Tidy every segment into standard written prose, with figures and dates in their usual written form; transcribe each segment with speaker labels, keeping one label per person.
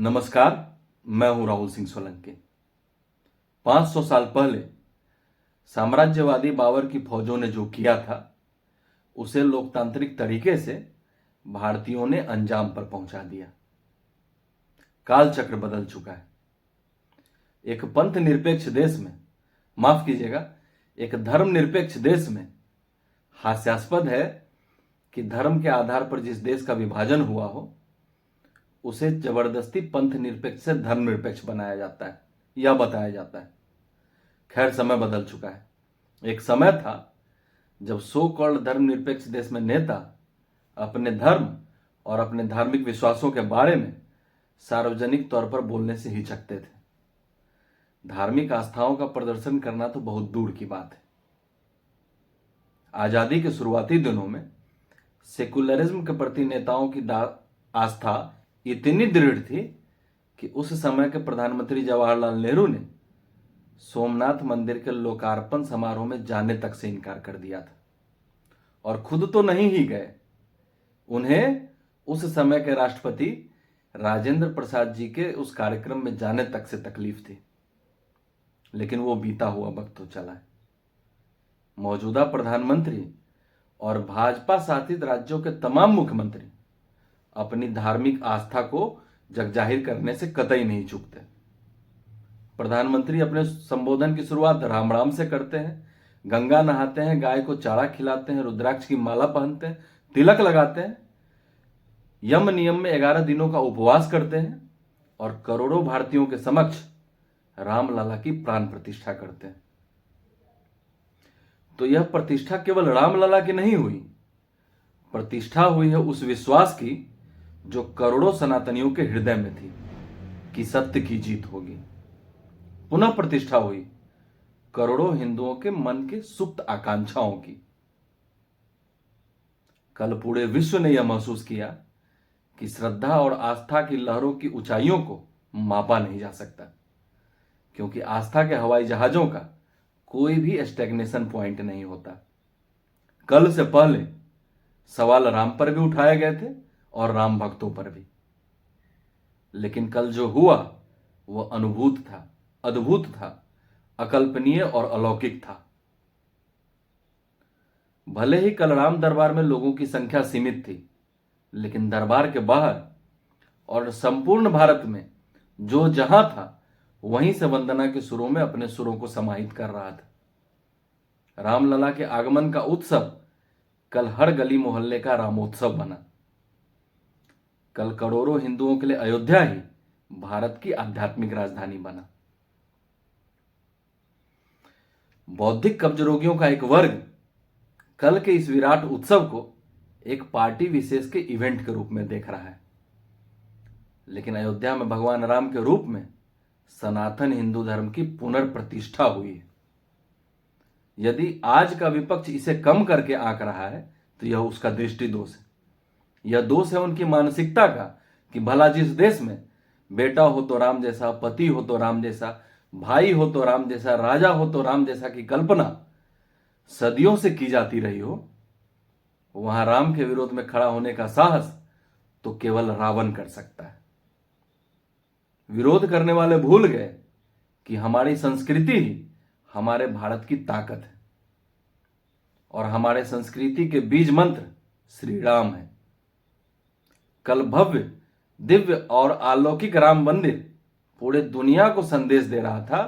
Speaker 1: नमस्कार। मैं हूं राहुल सिंह सोलंकी। 500 साल पहले साम्राज्यवादी बाबर की फौजों ने जो किया था उसे लोकतांत्रिक तरीके से भारतीयों ने अंजाम पर पहुंचा दिया। काल चक्र बदल चुका है। एक पंथ निरपेक्ष देश में, माफ कीजिएगा, एक धर्म निरपेक्ष देश में हास्यास्पद है कि धर्म के आधार पर जिस देश का विभाजन हुआ हो उसे जबरदस्ती पंथ निरपेक्ष से धर्म निरपेक्ष बनाया जाता है या बताया जाता है। खैर, समय बदल चुका है। एक समय था जब सो कॉल्ड धर्म निरपेक्ष देश में नेता अपने धर्म और अपने धार्मिक विश्वासों के बारे में सार्वजनिक तौर पर बोलने से हिचकते थे। धार्मिक आस्थाओं का प्रदर्शन करना तो बहुत दूर की बात है। आजादी के शुरुआती दिनों में सेकुलरिज्म के प्रति नेताओं की आस्था इतनी दृढ़ थी कि उस समय के प्रधानमंत्री जवाहरलाल नेहरू ने सोमनाथ मंदिर के लोकार्पण समारोह में जाने तक से इनकार कर दिया था और खुद तो नहीं ही गए। उन्हें उस समय के राष्ट्रपति राजेंद्र प्रसाद जी के उस कार्यक्रम में जाने तक से तकलीफ थी, लेकिन वो बीता हुआ वक्त तो चला है। मौजूदा प्रधानमंत्री और भाजपा शासित राज्यों के तमाम मुख्यमंत्री अपनी धार्मिक आस्था को जगजाहिर करने से कतई नहीं चूकते। प्रधानमंत्री अपने संबोधन की शुरुआत राम राम से करते हैं, गंगा नहाते हैं, गाय को चारा खिलाते हैं, रुद्राक्ष की माला पहनते हैं, तिलक लगाते हैं, यम नियम में 11 दिनों का उपवास करते हैं और करोड़ों भारतीयों के समक्ष रामलला की प्राण प्रतिष्ठा करते हैं। तो यह प्रतिष्ठा केवल रामलला की नहीं हुई, प्रतिष्ठा हुई है उस विश्वास की जो करोड़ों सनातनियों के हृदय में थी कि सत्य की जीत होगी। पुनः प्रतिष्ठा हुई करोड़ों हिंदुओं के मन के सुप्त आकांक्षाओं की। कल पूरे विश्व ने यह महसूस किया कि श्रद्धा और आस्था की लहरों की ऊंचाइयों को मापा नहीं जा सकता, क्योंकि आस्था के हवाई जहाजों का कोई भी स्टैग्नेशन पॉइंट नहीं होता। कल से पहले सवाल राम पर भी उठाए गए थे और राम भक्तों पर भी, लेकिन कल जो हुआ वह अनुभूत था, अद्भुत था, अकल्पनीय और अलौकिक था। भले ही कल राम दरबार में लोगों की संख्या सीमित थी, लेकिन दरबार के बाहर और संपूर्ण भारत में जो जहां था वहीं से वंदना के सुरों में अपने सुरों को समाहित कर रहा था। रामलला के आगमन का उत्सव कल हर गली मोहल्ले का रामोत्सव बना। कल करोड़ों हिंदुओं के लिए अयोध्या ही भारत की आध्यात्मिक राजधानी बना। बौद्धिक कब्ज रोगियों का एक वर्ग कल के इस विराट उत्सव को एक पार्टी विशेष के इवेंट के रूप में देख रहा है, लेकिन अयोध्या में भगवान राम के रूप में सनातन हिंदू धर्म की पुनर्प्रतिष्ठा हुई है। यदि आज का विपक्ष इसे कम करके आंक रहा है तो यह उसका दृष्टि दोष है। यह दोष है उनकी मानसिकता का कि भला जिस देश में बेटा हो तो राम जैसा, पति हो तो राम जैसा, भाई हो तो राम जैसा, राजा हो तो राम जैसा की कल्पना सदियों से की जाती रही हो, वहां राम के विरोध में खड़ा होने का साहस तो केवल रावण कर सकता है। विरोध करने वाले भूल गए कि हमारी संस्कृति ही हमारे भारत की ताकत है और हमारे संस्कृति के बीज मंत्र श्री राम है। कल भव्य, दिव्य और अलौकिक राम मंदिर पूरे दुनिया को संदेश दे रहा था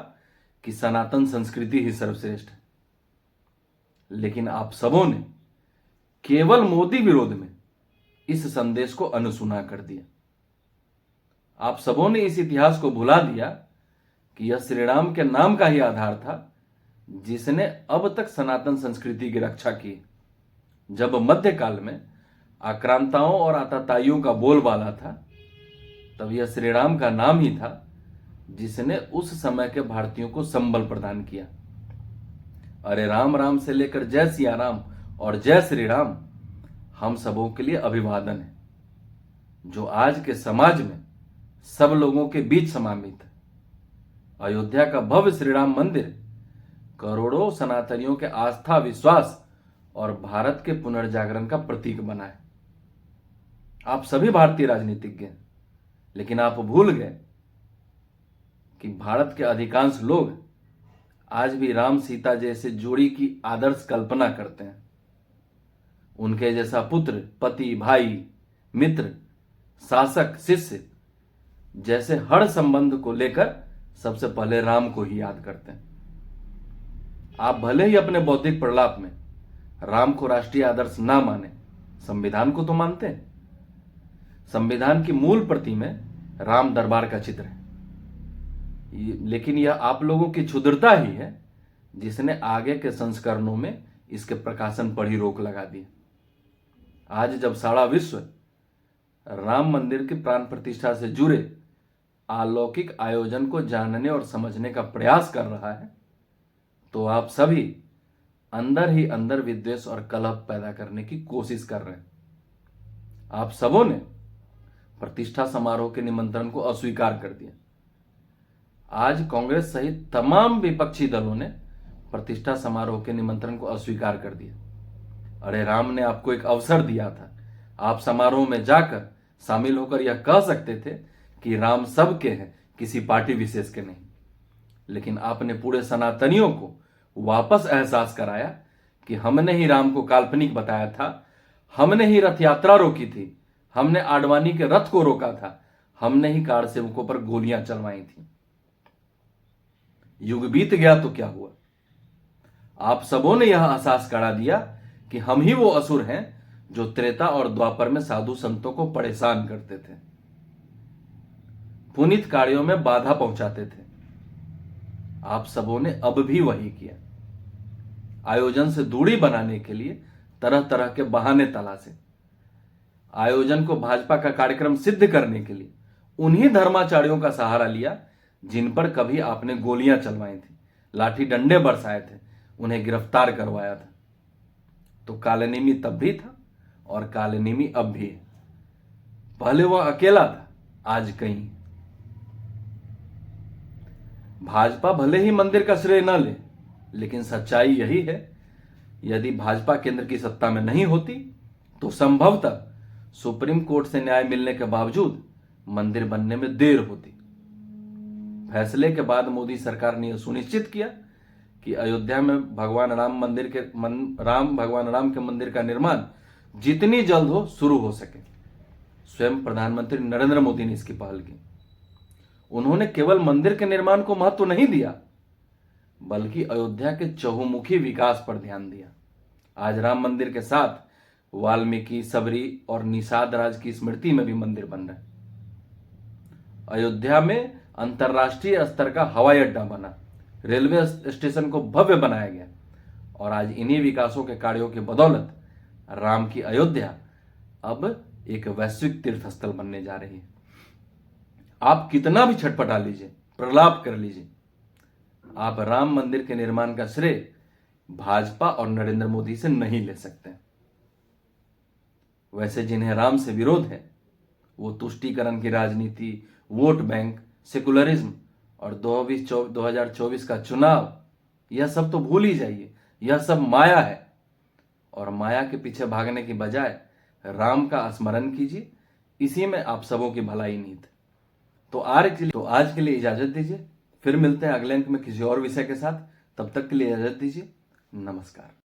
Speaker 1: कि सनातन संस्कृति ही सर्वश्रेष्ठ है। लेकिन आप सबों ने केवल मोदी विरोध में इस संदेश को अनसुना कर दिया। आप सबों ने इस इतिहास को भुला दिया कि यह श्री राम के नाम का ही आधार था जिसने अब तक सनातन संस्कृति की रक्षा की। जब मध्यकाल में आक्रांताओं और आतताइयों का बोलबाला था, तब यह श्री राम का नाम ही था जिसने उस समय के भारतीयों को संबल प्रदान किया। अरे राम राम से लेकर जय सिया राम और जय श्री राम हम सबों के लिए अभिवादन है, जो आज के समाज में सब लोगों के बीच समामित है। अयोध्या का भव्य श्री राम मंदिर करोड़ों सनातनियों के आस्था, विश्वास और भारत के पुनर्जागरण का प्रतीक बना है। आप सभी भारतीय राजनीतिज्ञ लेकिन आप भूल गए कि भारत के अधिकांश लोग आज भी राम सीता जैसे जोड़ी की आदर्श कल्पना करते हैं। उनके जैसा पुत्र, पति, भाई, मित्र, शासक, शिष्य जैसे हर संबंध को लेकर सबसे पहले राम को ही याद करते हैं। आप भले ही अपने बौद्धिक प्रलाप में राम को राष्ट्रीय आदर्श ना माने, संविधान को तो मानते हैं। संविधान की मूल प्रति में राम दरबार का चित्र है, लेकिन यह आप लोगों की क्षुद्रता ही है जिसने आगे के संस्करणों में इसके प्रकाशन पर ही रोक लगा दी। आज जब सारा विश्व राम मंदिर की प्राण प्रतिष्ठा से जुड़े अलौकिक आयोजन को जानने और समझने का प्रयास कर रहा है, तो आप सभी अंदर ही अंदर विद्वेष और कलह पैदा करने की कोशिश कर रहे हैं। आप सबों ने प्रतिष्ठा समारोह के निमंत्रण को अस्वीकार कर दिया। आज कांग्रेस सहित तमाम विपक्षी दलों ने प्रतिष्ठा समारोह के निमंत्रण को अस्वीकार कर दिया। अरे राम ने आपको एक अवसर दिया था, आप समारोह में जाकर शामिल होकर यह कह सकते थे कि राम सबके हैं, किसी पार्टी विशेष के नहीं। लेकिन आपने पूरे सनातनियों को वापस एहसास कराया कि हमने ही राम को काल्पनिक बताया था, हमने ही रथ यात्रा रोकी थी, हमने आडवाणी के रथ को रोका था, हमने ही कार सेवकों पर गोलियां चलवाई थी। युग बीत गया तो क्या हुआ? आप सबों ने यह एहसास करा दिया कि हम ही वो असुर हैं जो त्रेता और द्वापर में साधु संतों को परेशान करते थे, पुनीत कार्यों में बाधा पहुंचाते थे। आप सबों ने अब भी वही किया। आयोजन से दूरी बनाने के लिए तरह तरह के बहाने तलाशे। आयोजन को भाजपा का कार्यक्रम सिद्ध करने के लिए उन्हीं धर्माचार्यों का सहारा लिया जिन पर कभी आपने गोलियां चलवाई थी, लाठी डंडे बरसाए थे, उन्हें गिरफ्तार करवाया था। तो कालेनेमी तब भी था और कालेनेमी अब भी है। पहले वह अकेला था, आज कहीं। भाजपा भले ही मंदिर का श्रेय न ले, लेकिन सच्चाई यही है, यदि भाजपा केंद्र की सत्ता में नहीं होती तो संभवतः सुप्रीम कोर्ट से न्याय मिलने के बावजूद मंदिर बनने में देर होती। फैसले के बाद मोदी सरकार ने यह सुनिश्चित किया कि अयोध्या में भगवान राम के मंदिर का निर्माण जितनी जल्द हो शुरू हो सके। स्वयं प्रधानमंत्री नरेंद्र मोदी ने इसकी पहल की। उन्होंने केवल मंदिर के निर्माण को महत्व नहीं दिया, बल्कि अयोध्या के चहुमुखी विकास पर ध्यान दिया। आज राम मंदिर के साथ वाल्मीकि, सबरी और निषाद राज की स्मृति में भी मंदिर बन रहा है। अयोध्या में अंतरराष्ट्रीय स्तर का हवाई अड्डा बना, रेलवे स्टेशन को भव्य बनाया गया और आज इन्हीं विकासों के कार्यों की बदौलत राम की अयोध्या अब एक वैश्विक तीर्थ स्थल बनने जा रही है। आप कितना भी छटपटा लीजिए, प्रलाप कर लीजिए, आप राम मंदिर के निर्माण का श्रेय भाजपा और नरेंद्र मोदी से नहीं ले सकते। वैसे जिन्हें राम से विरोध है वो तुष्टीकरण की राजनीति, वोट बैंक, सेकुलरिज्म और 2024 का चुनाव, यह सब तो भूल ही जाइए। यह सब माया है और माया के पीछे भागने की बजाय राम का स्मरण कीजिए, इसी में आप सबों की भलाई नीत। तो आज के लिए इजाजत दीजिए, फिर मिलते हैं अगले अंक में किसी और विषय के साथ। तब तक के लिए इजाजत दीजिए। नमस्कार।